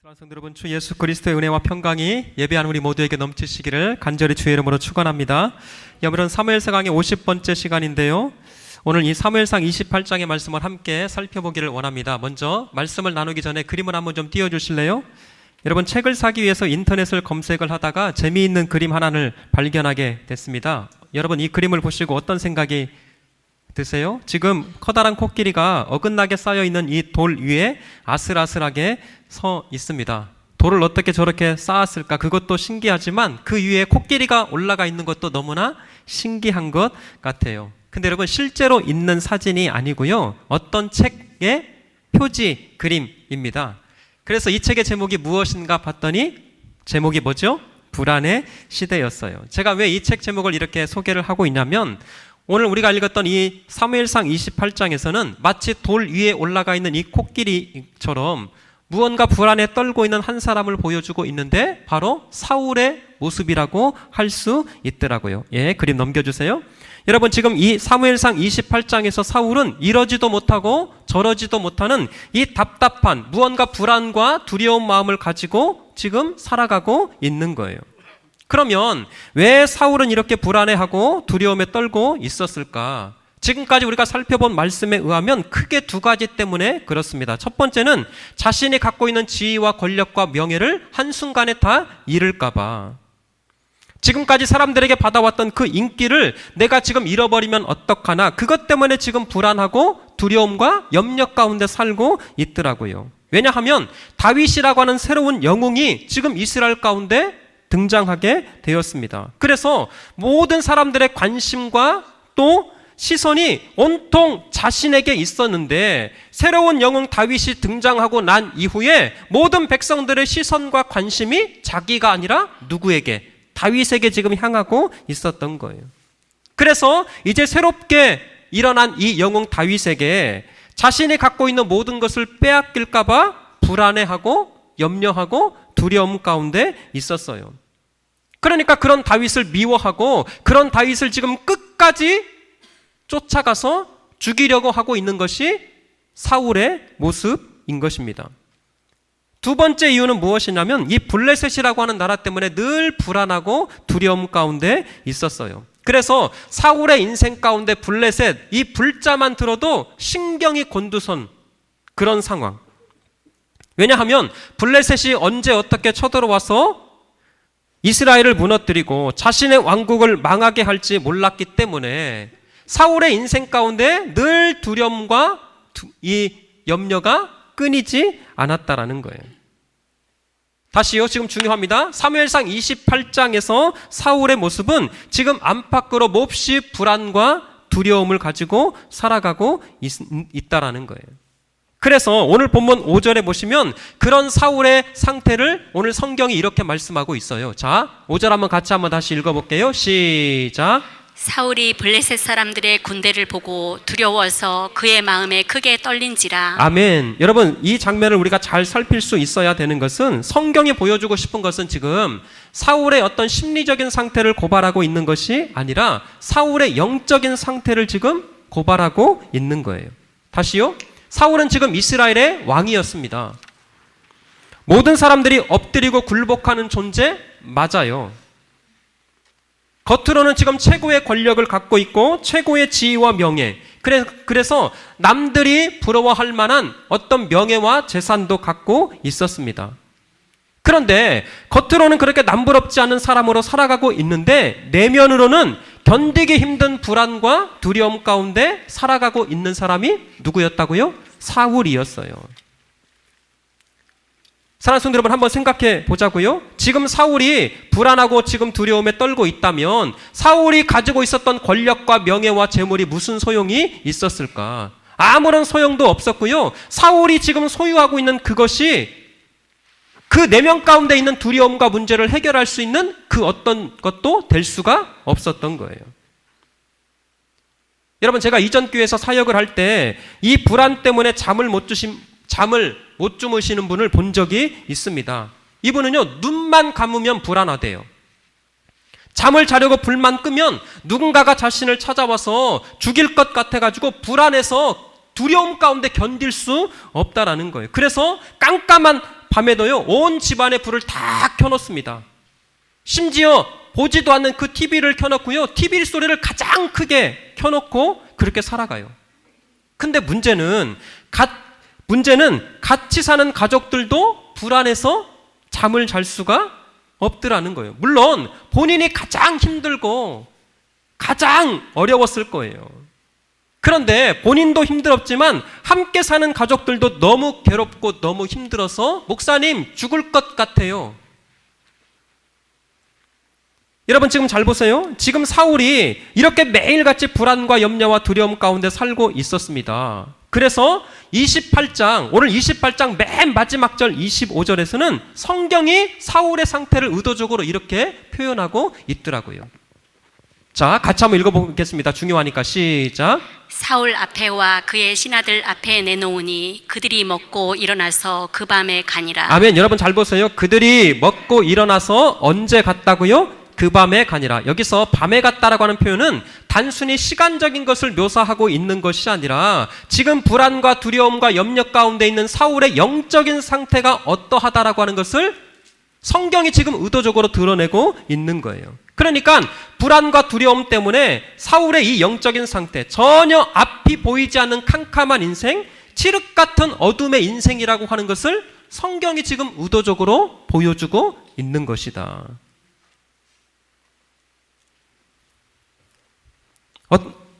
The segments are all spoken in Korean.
사랑하는 성도 여러분, 주 예수 그리스도의 은혜와 평강이 예배하는 우리 모두에게 넘치시기를 간절히 주의 이름으로 축원합니다. 오늘은 사무엘상 강의 50번째 시간인데요, 오늘 이 사무엘상 28장의 말씀을 함께 살펴보기를 원합니다. 먼저 말씀을 나누기 전에 그림을 한번 좀 띄워주실래요? 여러분, 책을 사기 위해서 인터넷을 검색을 하다가 재미있는 그림 하나를 발견하게 됐습니다. 여러분, 이 그림을 보시고 어떤 생각이 드세요? 지금 커다란 코끼리가 어긋나게 쌓여있는 이 돌 위에 아슬아슬하게 서 있습니다. 돌을 어떻게 저렇게 쌓았을까? 그것도 신기하지만 그 위에 코끼리가 올라가 있는 것도 너무나 신기한 것 같아요. 근데 여러분, 실제로 있는 사진이 아니고요, 어떤 책의 표지 그림입니다. 그래서 이 책의 제목이 무엇인가 봤더니 제목이 뭐죠? 불안의 시대였어요. 제가 왜 이 책 제목을 이렇게 소개를 하고 있냐면, 오늘 우리가 읽었던 이 사무엘상 28장에서는 마치 돌 위에 올라가 있는 이 코끼리처럼 무언가 불안에 떨고 있는 한 사람을 보여주고 있는데, 바로 사울의 모습이라고 할 수 있더라고요. 예, 그림 넘겨주세요. 여러분, 지금 이 사무엘상 28장에서 사울은 이러지도 못하고 저러지도 못하는 이 답답한 무언가 불안과 두려운 마음을 가지고 지금 살아가고 있는 거예요. 그러면 왜 사울은 이렇게 불안해하고 두려움에 떨고 있었을까? 지금까지 우리가 살펴본 말씀에 의하면 크게 두 가지 때문에 그렇습니다. 첫 번째는 자신이 갖고 있는 지위와 권력과 명예를 한순간에 다 잃을까 봐. 지금까지 사람들에게 받아왔던 그 인기를 내가 지금 잃어버리면 어떡하나, 그것 때문에 지금 불안하고 두려움과 염려 가운데 살고 있더라고요. 왜냐하면 다윗이라고 하는 새로운 영웅이 지금 이스라엘 가운데 등장하게 되었습니다. 그래서 모든 사람들의 관심과 또 시선이 온통 자신에게 있었는데, 새로운 영웅 다윗이 등장하고 난 이후에 모든 백성들의 시선과 관심이 자기가 아니라 누구에게? 다윗에게 지금 향하고 있었던 거예요. 그래서 이제 새롭게 일어난 이 영웅 다윗에게 자신이 갖고 있는 모든 것을 빼앗길까 봐 불안해하고 염려하고 두려움 가운데 있었어요. 그러니까 그런 다윗을 미워하고 그런 다윗을 지금 끝까지 쫓아가서 죽이려고 하고 있는 것이 사울의 모습인 것입니다. 두 번째 이유는 무엇이냐면, 이 블레셋이라고 하는 나라 때문에 늘 불안하고 두려움 가운데 있었어요. 그래서 사울의 인생 가운데 블레셋, 이 불자만 들어도 신경이 곤두선 그런 상황. 왜냐하면 블레셋이 언제 어떻게 쳐들어와서 이스라엘을 무너뜨리고 자신의 왕국을 망하게 할지 몰랐기 때문에 사울의 인생 가운데 늘 두려움과 이 염려가 끊이지 않았다라는 거예요. 다시요, 지금 중요합니다. 사무엘상 28장에서 사울의 모습은 지금 안팎으로 몹시 불안과 두려움을 가지고 살아가고 있다라는 거예요. 그래서 오늘 본문 5절에 보시면 그런 사울의 상태를 오늘 성경이 이렇게 말씀하고 있어요. 자, 5절 한번 같이 한번 다시 읽어볼게요. 시작. 사울이 블레셋 사람들의 군대를 보고 두려워서 그의 마음에 크게 떨린지라. 아멘. 여러분, 이 장면을 우리가 잘 살필 수 있어야 되는 것은, 성경이 보여주고 싶은 것은 지금 사울의 어떤 심리적인 상태를 고발하고 있는 것이 아니라 사울의 영적인 상태를 지금 고발하고 있는 거예요. 다시요. 사울은 지금 이스라엘의 왕이었습니다. 모든 사람들이 엎드리고 굴복하는 존재 맞아요. 겉으로는 지금 최고의 권력을 갖고 있고 최고의 지위와 명예, 그래서 남들이 부러워할 만한 어떤 명예와 재산도 갖고 있었습니다. 그런데 겉으로는 그렇게 남부럽지 않은 사람으로 살아가고 있는데 내면으로는 견디기 힘든 불안과 두려움 가운데 살아가고 있는 사람이 누구였다고요? 사울이었어요. 사랑하는 성도 여러분, 한번 생각해 보자고요. 지금 사울이 불안하고 지금 두려움에 떨고 있다면 사울이 가지고 있었던 권력과 명예와 재물이 무슨 소용이 있었을까? 아무런 소용도 없었고요. 사울이 지금 소유하고 있는 그것이 그 내면 가운데 있는 두려움과 문제를 해결할 수 있는 그 어떤 것도 될 수가 없었던 거예요. 여러분, 제가 이전 교회에서 사역을 할 때 이 불안 때문에 잠을 못 주무시는 분을 본 적이 있습니다. 이분은요, 눈만 감으면 불안하대요. 잠을 자려고 불만 끄면 누군가가 자신을 찾아와서 죽일 것 같아가지고 불안해서 두려움 가운데 견딜 수 없다라는 거예요. 그래서 깜깜한 밤에도요 온 집안의 불을 다 켜놓습니다. 심지어 보지도 않는 그 TV를 켜놓고요 TV 소리를 가장 크게 켜놓고 그렇게 살아가요. 근데 문제는 같이 사는 가족들도 불안해서 잠을 잘 수가 없더라는 거예요. 물론 본인이 가장 힘들고 가장 어려웠을 거예요. 그런데 본인도 힘들었지만 함께 사는 가족들도 너무 괴롭고 너무 힘들어서 목사님 죽을 것 같아요. 여러분 지금 잘 보세요. 지금 사울이 이렇게 매일같이 불안과 염려와 두려움 가운데 살고 있었습니다. 그래서 28장, 오늘 28장 맨 마지막 절 25절에서는 성경이 사울의 상태를 의도적으로 이렇게 표현하고 있더라고요. 자, 같이 한번 읽어보겠습니다. 중요하니까 시작. 사울 앞에와 그의 신하들 앞에 내놓으니 그들이 먹고 일어나서 그 밤에 가니라. 아멘. 여러분 잘 보세요. 그들이 먹고 일어나서 언제 갔다고요? 그 밤에 가니라. 여기서 밤에 갔다라고 하는 표현은 단순히 시간적인 것을 묘사하고 있는 것이 아니라 지금 불안과 두려움과 염려 가운데 있는 사울의 영적인 상태가 어떠하다라고 하는 것을 성경이 지금 의도적으로 드러내고 있는 거예요. 그러니까 불안과 두려움 때문에 사울의 이 영적인 상태, 전혀 앞이 보이지 않는 캄캄한 인생, 칠흑 같은 어둠의 인생이라고 하는 것을 성경이 지금 의도적으로 보여주고 있는 것이다.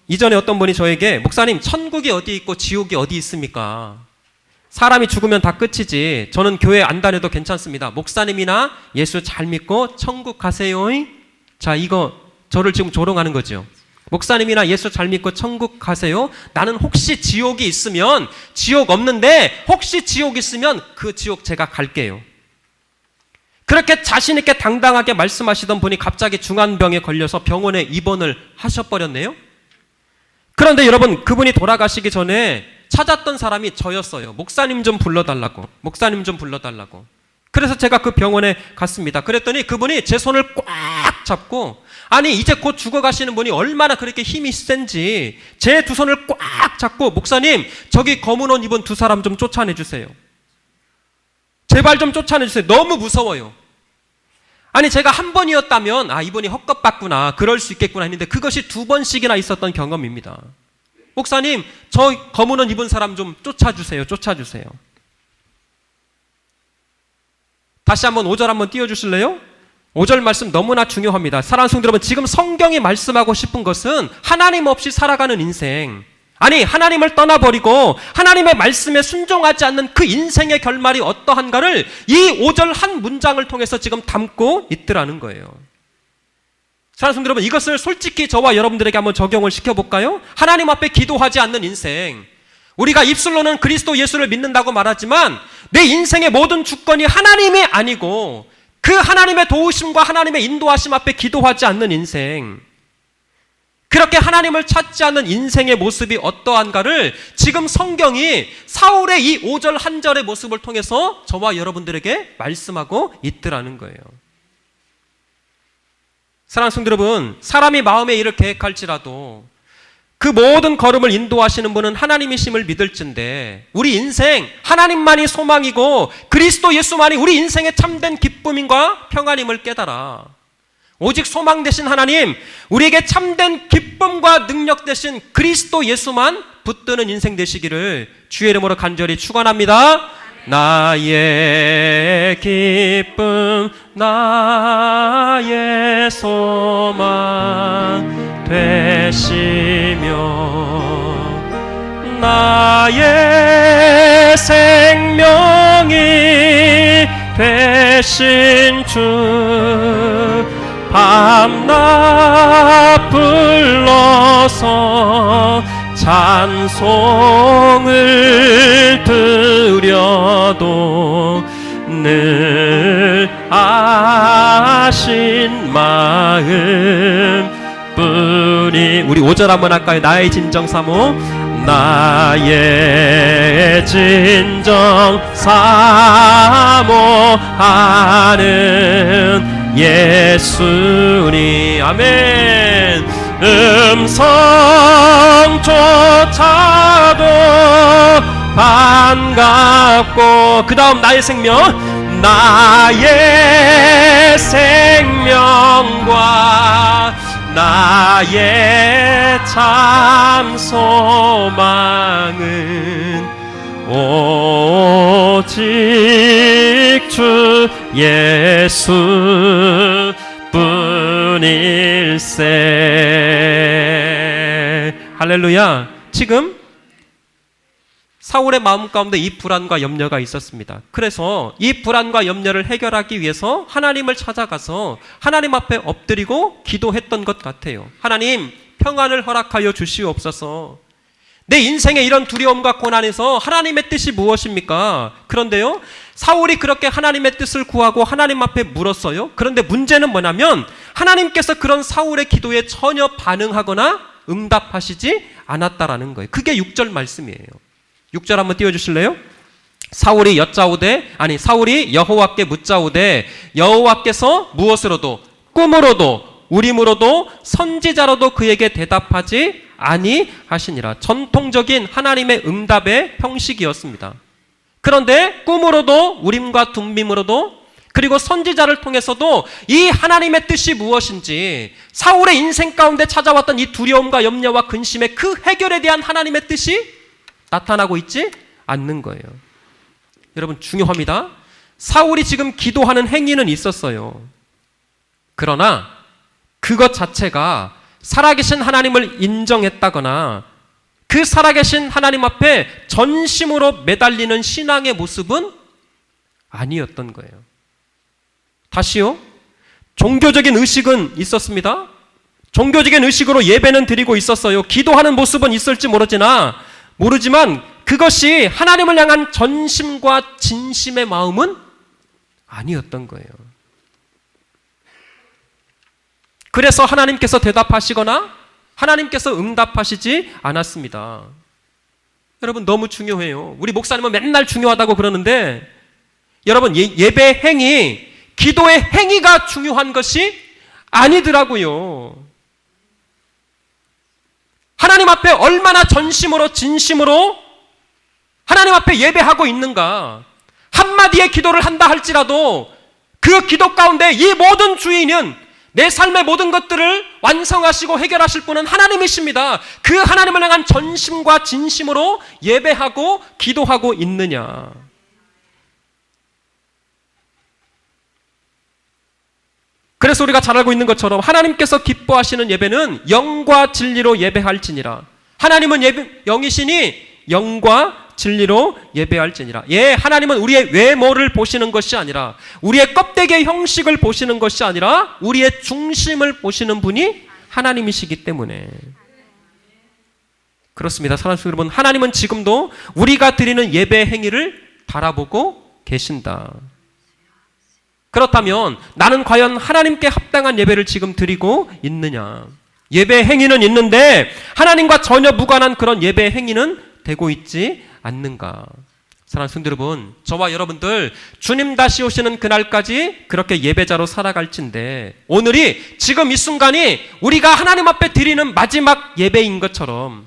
이전에 어떤 분이 저에게 목사님 천국이 어디 있고 지옥이 어디 있습니까? 사람이 죽으면 다 끝이지 저는 교회 안 다녀도 괜찮습니다. 목사님이나 예수 잘 믿고 천국 가세요. 자, 이거 저를 지금 조롱하는 거죠. 목사님이나 예수 잘 믿고 천국 가세요. 나는 혹시 지옥이 있으면, 지옥 없는데 혹시 지옥 있으면 그 지옥 제가 갈게요. 그렇게 자신 있게 당당하게 말씀하시던 분이 갑자기 중환병에 걸려서 병원에 입원을 하셔버렸네요. 그런데 여러분, 그분이 돌아가시기 전에 찾았던 사람이 저였어요. 목사님 좀 불러달라고. 목사님 좀 불러달라고. 그래서 제가 그 병원에 갔습니다. 그랬더니 그분이 제 손을 꽉 잡고, 아니 이제 곧 죽어가시는 분이 얼마나 그렇게 힘이 센지 제 두 손을 꽉 잡고, 목사님 저기 검은 옷 입은 두 사람 좀 쫓아내주세요. 제발 좀 쫓아내주세요. 너무 무서워요. 아니 제가 한 번이었다면 아 이분이 헛것봤구나, 그럴 수 있겠구나 했는데 그것이 두 번씩이나 있었던 경험입니다. 목사님 저 검은 옷 입은 사람 좀 쫓아주세요. 쫓아주세요. 다시 한번 5절 한번 띄워주실래요? 5절 말씀 너무나 중요합니다. 사랑하는 성도 여러분, 지금 성경이 말씀하고 싶은 것은 하나님 없이 살아가는 인생, 아니 하나님을 떠나버리고 하나님의 말씀에 순종하지 않는 그 인생의 결말이 어떠한가를 이 5절 한 문장을 통해서 지금 담고 있더라는 거예요. 사랑하는 성도 여러분, 이것을 솔직히 저와 여러분들에게 한번 적용을 시켜볼까요? 하나님 앞에 기도하지 않는 인생, 우리가 입술로는 그리스도 예수를 믿는다고 말하지만 내 인생의 모든 주권이 하나님이 아니고 그 하나님의 도우심과 하나님의 인도하심 앞에 기도하지 않는 인생, 그렇게 하나님을 찾지 않는 인생의 모습이 어떠한가를 지금 성경이 사울의 이 5절 한 절의 모습을 통해서 저와 여러분들에게 말씀하고 있더라는 거예요. 사랑하는 성도 여러분, 사람이 마음의 일을 계획할지라도 그 모든 걸음을 인도하시는 분은 하나님이심을 믿을진데 우리 인생 하나님만이 소망이고 그리스도 예수만이 우리 인생의 참된 기쁨인과 평안임을 깨달아 오직 소망 되신 하나님, 우리에게 참된 기쁨과 능력 되신 그리스도 예수만 붙드는 인생 되시기를 주의 이름으로 간절히 축원합니다. 나의 기쁨, 나의 소망 되시며 나의 생명이 되신 주 밤낮 불러서 찬송을 드려도 늘 아신 마음 뿐이. 우리 5절 한번 할까요? 나의 진정 사모, 나의 진정 사모하는 예수님. 아멘. 음성조차도 반갑게 반갑고 그 다음 나의 생명, 나의 생명과 나의 참 소망은 오직 주 예수 뿐일세. 할렐루야. 지금 사울의 마음 가운데 이 불안과 염려가 있었습니다. 그래서 이 불안과 염려를 해결하기 위해서 하나님을 찾아가서 하나님 앞에 엎드리고 기도했던 것 같아요. 하나님, 평안을 허락하여 주시옵소서. 내 인생의 이런 두려움과 고난에서 하나님의 뜻이 무엇입니까? 그런데요, 사울이 그렇게 하나님의 뜻을 구하고 하나님 앞에 물었어요. 그런데 문제는 뭐냐면 하나님께서 그런 사울의 기도에 전혀 반응하거나 응답하시지 않았다라는 거예요. 그게 6절 말씀이에요. 6절 한번 띄워주실래요? 사울이 여호와께 묻자오되 여호와께서 무엇으로도, 꿈으로도, 우림으로도, 선지자로도 그에게 대답하지 아니하시니라. 전통적인 하나님의 응답의 형식이었습니다. 그런데 꿈으로도, 우림과 둠밈으로도, 그리고 선지자를 통해서도 이 하나님의 뜻이 무엇인지, 사울의 인생 가운데 찾아왔던 이 두려움과 염려와 근심의 그 해결에 대한 하나님의 뜻이 나타나고 있지 않는 거예요. 여러분, 중요합니다. 사울이 지금 기도하는 행위는 있었어요. 그러나 그것 자체가 살아계신 하나님을 인정했다거나 그 살아계신 하나님 앞에 전심으로 매달리는 신앙의 모습은 아니었던 거예요. 다시요. 종교적인 의식은 있었습니다. 종교적인 의식으로 예배는 드리고 있었어요. 기도하는 모습은 있을지 모르지만 그것이 하나님을 향한 전심과 진심의 마음은 아니었던 거예요. 그래서 하나님께서 대답하시거나 하나님께서 응답하시지 않았습니다. 여러분, 너무 중요해요. 우리 목사님은 맨날 중요하다고 그러는데 여러분, 예배 행위, 기도의 행위가 중요한 것이 아니더라고요. 하나님 앞에 얼마나 전심으로 진심으로 하나님 앞에 예배하고 있는가. 한마디의 기도를 한다 할지라도 그 기도 가운데 이 모든 주인은, 내 삶의 모든 것들을 완성하시고 해결하실 분은 하나님이십니다. 그 하나님을 향한 전심과 진심으로 예배하고 기도하고 있느냐. 그래서 우리가 잘 알고 있는 것처럼 하나님께서 기뻐하시는 예배는 영과 진리로 예배할지니라. 하나님은 영이시니 영과 진리로 예배할지니라. 예, 하나님은 우리의 외모를 보시는 것이 아니라, 우리의 껍데기의 형식을 보시는 것이 아니라 우리의 중심을 보시는 분이 하나님이시기 때문에. 그렇습니다. 사랑하는 여러분, 하나님은 지금도 우리가 드리는 예배 행위를 바라보고 계신다. 그렇다면 나는 과연 하나님께 합당한 예배를 지금 드리고 있느냐? 예배 행위는 있는데 하나님과 전혀 무관한 그런 예배 행위는 되고 있지 않는가? 사랑하는 성도 여러분, 저와 여러분들 주님 다시 오시는 그날까지 그렇게 예배자로 살아갈진데, 오늘이, 지금 이 순간이 우리가 하나님 앞에 드리는 마지막 예배인 것처럼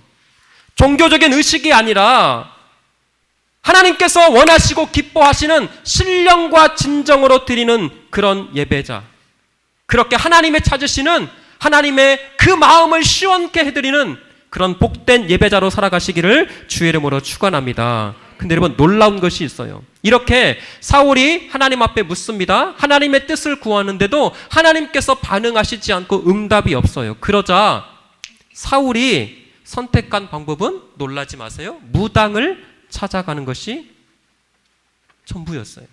종교적인 의식이 아니라 하나님께서 원하시고 기뻐하시는 신령과 진정으로 드리는 그런 예배자, 그렇게 하나님의 찾으시는 하나님의 그 마음을 시원케 해드리는 그런 복된 예배자로 살아가시기를 주의 이름으로 축원합니다. 근데 여러분, 놀라운 것이 있어요. 이렇게 사울이 하나님 앞에 묻습니다. 하나님의 뜻을 구하는데도 하나님께서 반응하시지 않고 응답이 없어요. 그러자 사울이 선택한 방법은, 놀라지 마세요, 무당을 찾아가는 것이 전부였어요.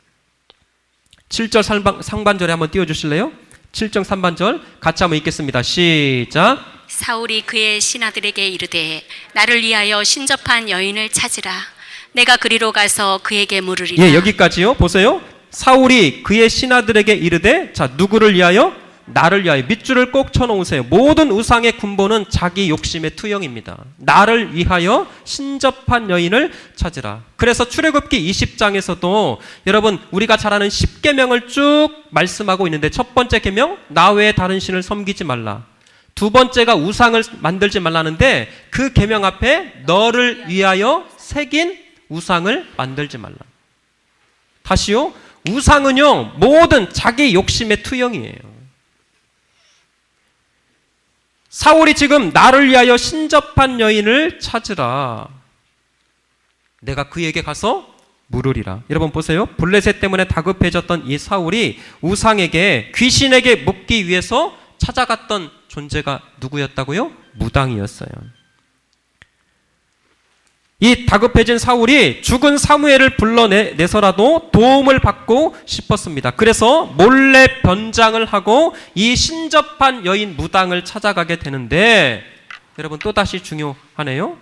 7절 상반절에 한번 띄워주실래요? 7절 상반절 같이 한번 읽겠습니다. 시작. 사울이 그의 신하들에게 이르되 나를 위하여 신접한 여인을 찾으라. 내가 그리로 가서 그에게 물으리라. 예, 여기까지요. 보세요. 사울이 그의 신하들에게 이르되, 자, 누구를 위하여? 나를 위하여. 밑줄을 꼭 쳐놓으세요. 모든 우상의 군보는 자기 욕심의 투영입니다. 나를 위하여 신접한 여인을 찾으라. 그래서 출애굽기 20장에서도 여러분, 우리가 잘 아는 10계명을 쭉 말씀하고 있는데, 첫 번째 계명, 나 외에 다른 신을 섬기지 말라. 두 번째가 우상을 만들지 말라는데, 그 계명 앞에 너를 위하여 새긴 우상을 만들지 말라. 다시요. 우상은요, 모든 자기 욕심의 투영이에요. 사울이 지금 나를 위하여 신접한 여인을 찾으라. 내가 그에게 가서 물으리라. 여러분 보세요. 블레셋 때문에 다급해졌던 이 사울이 우상에게, 귀신에게 묻기 위해서 찾아갔던 존재가 누구였다고요? 무당이었어요. 이 다급해진 사울이 죽은 사무엘을 불러내서라도 도움을 받고 싶었습니다. 그래서 몰래 변장을 하고 이 신접한 여인 무당을 찾아가게 되는데, 여러분 또다시 중요하네요.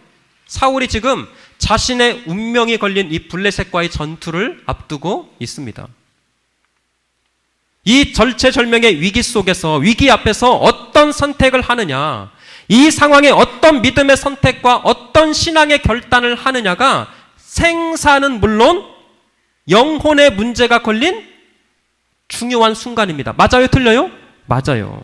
사울이 지금 자신의 운명이 걸린 이 블레셋과의 전투를 앞두고 있습니다. 이 절체절명의 위기 속에서, 위기 앞에서 어떤 선택을 하느냐, 이 상황에 어떤 믿음의 선택과 어떤 신앙의 결단을 하느냐가 생사는 물론 영혼의 문제가 걸린 중요한 순간입니다. 맞아요? 틀려요? 맞아요.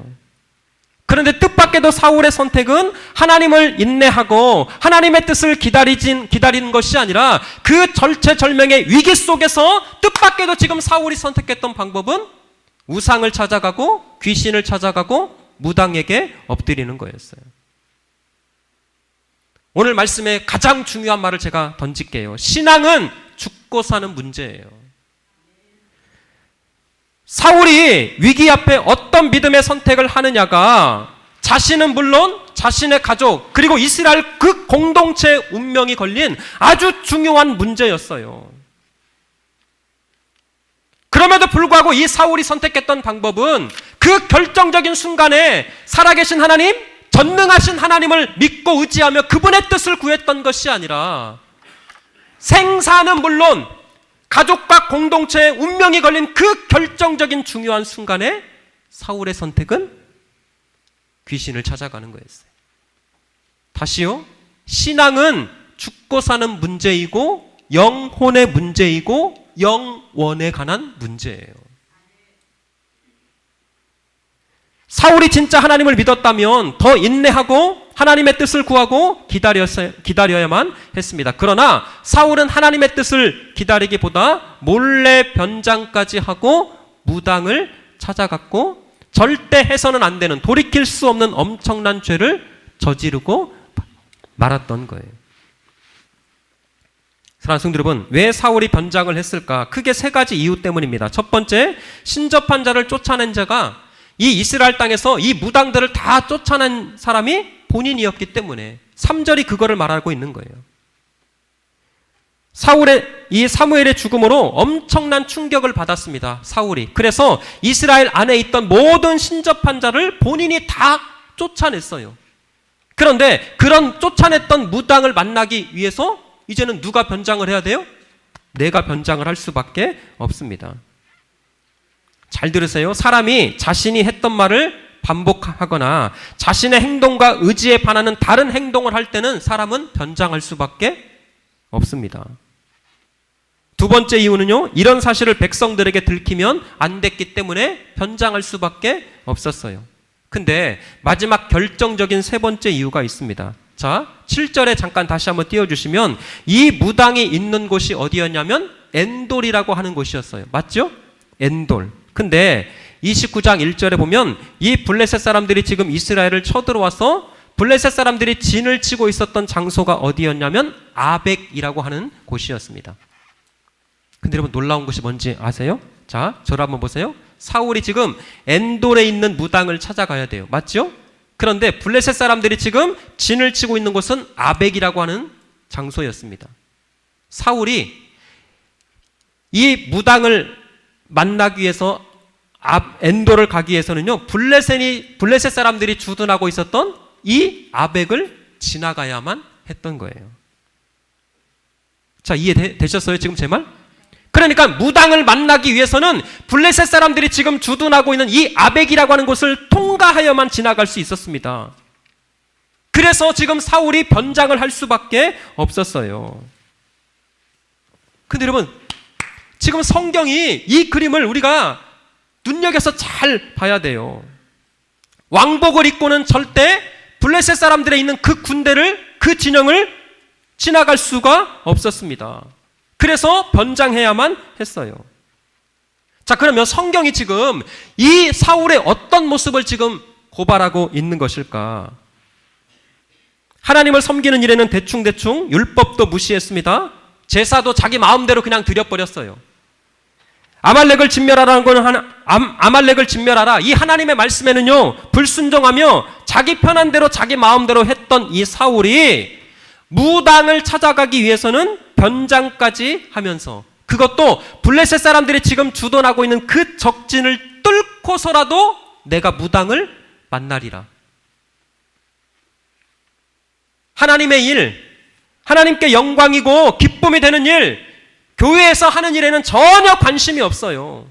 그런데 뜻밖에도 사울의 선택은 하나님을 인내하고 하나님의 뜻을 기다리는 것이 아니라 그 절체절명의 위기 속에서 뜻밖에도 지금 사울이 선택했던 방법은 우상을 찾아가고 귀신을 찾아가고 무당에게 엎드리는 거였어요. 오늘 말씀의 가장 중요한 말을 제가 던질게요. 신앙은 죽고 사는 문제예요. 사울이 위기 앞에 어떤 믿음의 선택을 하느냐가 자신은 물론 자신의 가족 그리고 이스라엘 그 공동체의 운명이 걸린 아주 중요한 문제였어요. 그럼에도 불구하고 이 사울이 선택했던 방법은 그 결정적인 순간에 살아계신 하나님, 전능하신 하나님을 믿고 의지하며 그분의 뜻을 구했던 것이 아니라 생사는 물론 가족과 공동체의 운명이 걸린 그 결정적인 중요한 순간에 사울의 선택은 귀신을 찾아가는 거였어요. 다시요. 신앙은 죽고 사는 문제이고 영혼의 문제이고 영원에 관한 문제예요. 사울이 진짜 하나님을 믿었다면 더 인내하고 하나님의 뜻을 구하고 기다려야만 했습니다. 그러나 사울은 하나님의 뜻을 기다리기보다 몰래 변장까지 하고 무당을 찾아갔고 절대 해서는 안 되는, 돌이킬 수 없는 엄청난 죄를 저지르고 말았던 거예요. 사랑하는 성도 여러분, 왜 사울이 변장을 했을까? 크게 세 가지 이유 때문입니다. 첫 번째, 신접한 자를 쫓아낸 자가 이 이스라엘 땅에서 이 무당들을 다 쫓아낸 사람이 본인이었기 때문에 3절이 그거를 말하고 있는 거예요. 이 사무엘의 죽음으로 엄청난 충격을 받았습니다. 사울이. 그래서 이스라엘 안에 있던 모든 신접한 자를 본인이 다 쫓아냈어요. 그런데 그런 쫓아냈던 무당을 만나기 위해서 이제는 누가 변장을 해야 돼요? 내가 변장을 할 수밖에 없습니다. 잘 들으세요. 사람이 자신이 했던 말을 반복하거나 자신의 행동과 의지에 반하는 다른 행동을 할 때는 사람은 변장할 수밖에 없습니다. 두 번째 이유는요, 이런 사실을 백성들에게 들키면 안 됐기 때문에 변장할 수밖에 없었어요. 근데 마지막 결정적인 세 번째 이유가 있습니다. 자, 7절에 잠깐 다시 한번 띄워주시면 이 무당이 있는 곳이 어디였냐면 엔돌이라고 하는 곳이었어요. 맞죠? 엔돌. 근데 29장 1절에 보면 이 블레셋 사람들이 지금 이스라엘을 쳐들어와서 블레셋 사람들이 진을 치고 있었던 장소가 어디였냐면 아벡이라고 하는 곳이었습니다. 근데 여러분 놀라운 것이 뭔지 아세요? 자, 저를 한번 보세요. 사울이 지금 엔돌에 있는 무당을 찾아가야 돼요. 맞죠? 그런데 블레셋 사람들이 지금 진을 치고 있는 곳은 아벡이라고 하는 장소였습니다. 사울이 이 무당을 만나기 위해서 엔돌을 가기 위해서는요, 블레셋 사람들이 주둔하고 있었던 이 아벡을 지나가야만 했던 거예요. 자, 이해되셨어요? 지금 제 말? 그러니까 무당을 만나기 위해서는 블레셋 사람들이 지금 주둔하고 있는 이 아벡이라고 하는 곳을 통과하여만 지나갈 수 있었습니다. 그래서 지금 사울이 변장을 할 수밖에 없었어요. 근데 여러분, 지금 성경이 이 그림을 우리가 눈여겨서 잘 봐야 돼요. 왕복을 입고는 절대 블레셋 사람들의 있는 그 군대를, 그 진영을 지나갈 수가 없었습니다. 그래서 변장해야만 했어요. 자, 그러면 성경이 지금 이 사울의 어떤 모습을 지금 고발하고 있는 것일까? 하나님을 섬기는 일에는 대충대충 율법도 무시했습니다. 제사도 자기 마음대로 그냥 드려버렸어요. 아말렉을 진멸하라는 거는 아말렉을 진멸하라. 이 하나님의 말씀에는요, 불순종하며 자기 편한 대로 자기 마음대로 했던 이 사울이 무당을 찾아가기 위해서는 변장까지 하면서, 그것도 블레셋 사람들이 지금 주둔하고 있는 그 적진을 뚫고서라도 내가 무당을 만나리라. 하나님의 일, 하나님께 영광이고 기쁨이 되는 일, 교회에서 하는 일에는 전혀 관심이 없어요.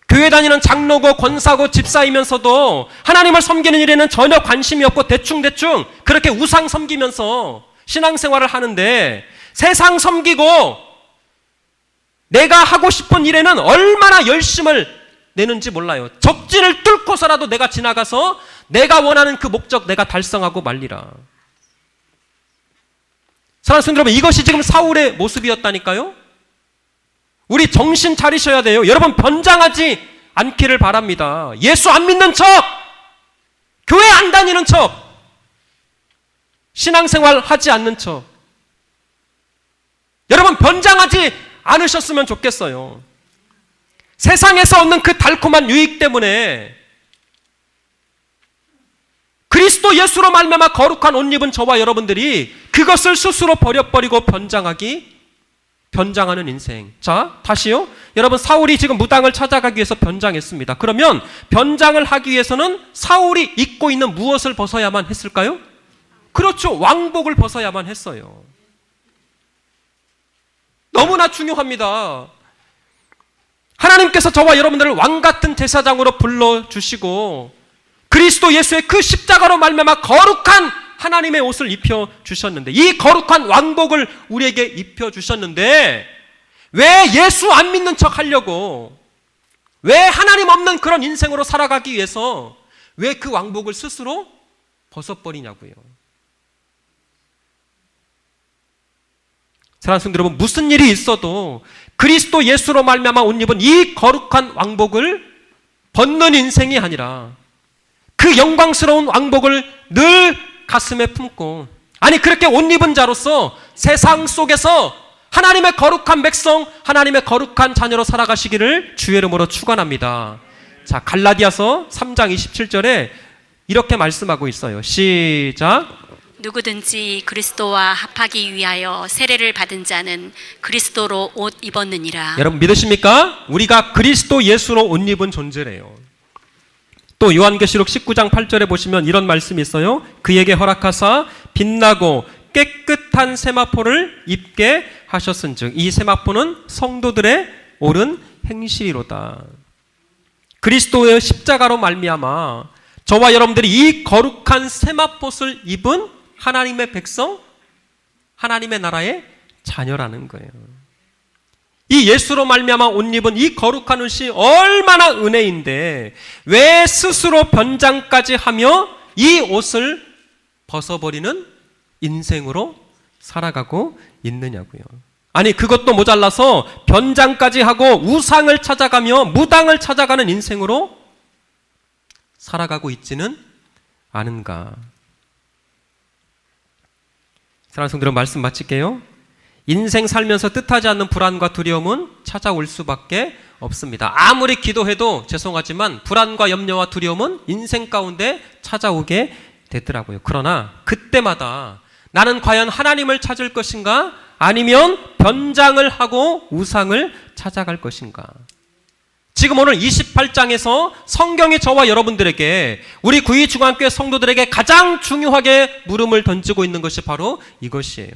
교회 다니는 장로고 권사고 집사이면서도 하나님을 섬기는 일에는 전혀 관심이 없고 대충대충 그렇게 우상 섬기면서 신앙생활을 하는데, 세상 섬기고 내가 하고 싶은 일에는 얼마나 열심을 내는지 몰라요. 적진을 뚫고서라도 내가 지나가서 내가 원하는 그 목적 내가 달성하고 말리라. 사랑하는 성도 여러분, 이것이 지금 사울의 모습이었다니까요. 우리 정신 차리셔야 돼요. 여러분, 변장하지 않기를 바랍니다. 예수 안 믿는 척, 교회 안 다니는 척, 신앙생활 하지 않는 척, 여러분 변장하지 않으셨으면 좋겠어요. 세상에서 얻는 그 달콤한 유익 때문에 그리스도 예수로 말미암아 거룩한 옷 입은 저와 여러분들이 그것을 스스로 버려버리고 변장하는 인생. 자, 다시요. 여러분, 사울이 지금 무당을 찾아가기 위해서 변장했습니다. 그러면 변장을 하기 위해서는 사울이 입고 있는 무엇을 벗어야만 했을까요? 그렇죠. 왕복을 벗어야만 했어요. 너무나 중요합니다. 하나님께서 저와 여러분들을 왕같은 제사장으로 불러주시고 그리스도 예수의 그 십자가로 말미암아 거룩한 하나님의 옷을 입혀주셨는데, 이 거룩한 왕복을 우리에게 입혀주셨는데 왜 예수 안 믿는 척 하려고, 왜 하나님 없는 그런 인생으로 살아가기 위해서 왜 그 왕복을 스스로 벗어버리냐고요. 사랑하는 성도 여러분, 무슨 일이 있어도 그리스도 예수로 말미암아 옷 입은 이 거룩한 왕복을 벗는 인생이 아니라 그 영광스러운 왕복을 늘 가슴에 품고, 아니 그렇게 옷 입은 자로서 세상 속에서 하나님의 거룩한 백성, 하나님의 거룩한 자녀로 살아가시기를 주의 이름으로 축원합니다. 자, 갈라디아서 3장 27절에 이렇게 말씀하고 있어요. 시작. 누구든지 그리스도와 합하기 위하여 세례를 받은 자는 그리스도로 옷 입었느니라. 여러분 믿으십니까? 우리가 그리스도 예수로 옷 입은 존재래요. 또 요한계시록 19장 8절에 보시면 이런 말씀이 있어요. 그에게 허락하사 빛나고 깨끗한 세마포를 입게 하셨은즉 이 세마포는 성도들의 옳은 행실이로다. 그리스도의 십자가로 말미암아 저와 여러분들이 이 거룩한 세마포를 입은 하나님의 백성, 하나님의 나라의 자녀라는 거예요. 이 예수로 말미암아 옷 입은 이 거룩한 옷이 얼마나 은혜인데 왜 스스로 변장까지 하며 이 옷을 벗어버리는 인생으로 살아가고 있느냐고요. 아니 그것도 모자라서 변장까지 하고 우상을 찾아가며 무당을 찾아가는 인생으로 살아가고 있지는 않은가. 사랑하는 성도들, 말씀 마칠게요. 인생 살면서 뜻하지 않는 불안과 두려움은 찾아올 수밖에 없습니다. 아무리 기도해도 죄송하지만 불안과 염려와 두려움은 인생 가운데 찾아오게 되더라고요. 그러나 그때마다 나는 과연 하나님을 찾을 것인가? 아니면 변장을 하고 우상을 찾아갈 것인가? 지금 오늘 28장에서 성경이 저와 여러분들에게, 우리 구의중앙교회 성도들에게 가장 중요하게 물음을 던지고 있는 것이 바로 이것이에요.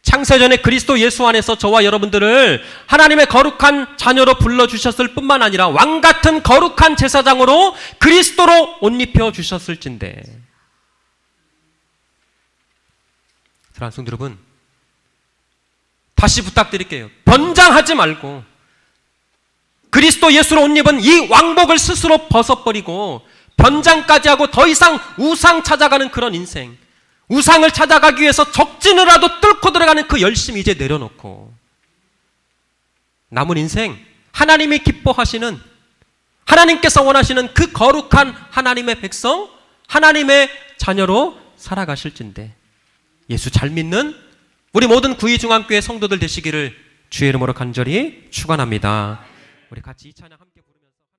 창세전에 그리스도 예수 안에서 저와 여러분들을 하나님의 거룩한 자녀로 불러주셨을 뿐만 아니라 왕같은 거룩한 제사장으로 그리스도로 옷 입혀주셨을진데, 사랑하는 성도 여러분, 다시 부탁드릴게요. 변장하지 말고 그리스도 예수로 옷 입은 이 왕복을 스스로 벗어버리고 변장까지 하고 더 이상 우상 찾아가는 그런 인생, 우상을 찾아가기 위해서 적진이라도 뚫고 들어가는 그 열심히 이제 내려놓고 남은 인생 하나님이 기뻐하시는, 하나님께서 원하시는 그 거룩한 하나님의 백성, 하나님의 자녀로 살아가실진데 예수 잘 믿는 우리 모든 구의중앙교회 성도들 되시기를 주의 이름으로 간절히 축원합니다. 우리 같이 이 찬양 함께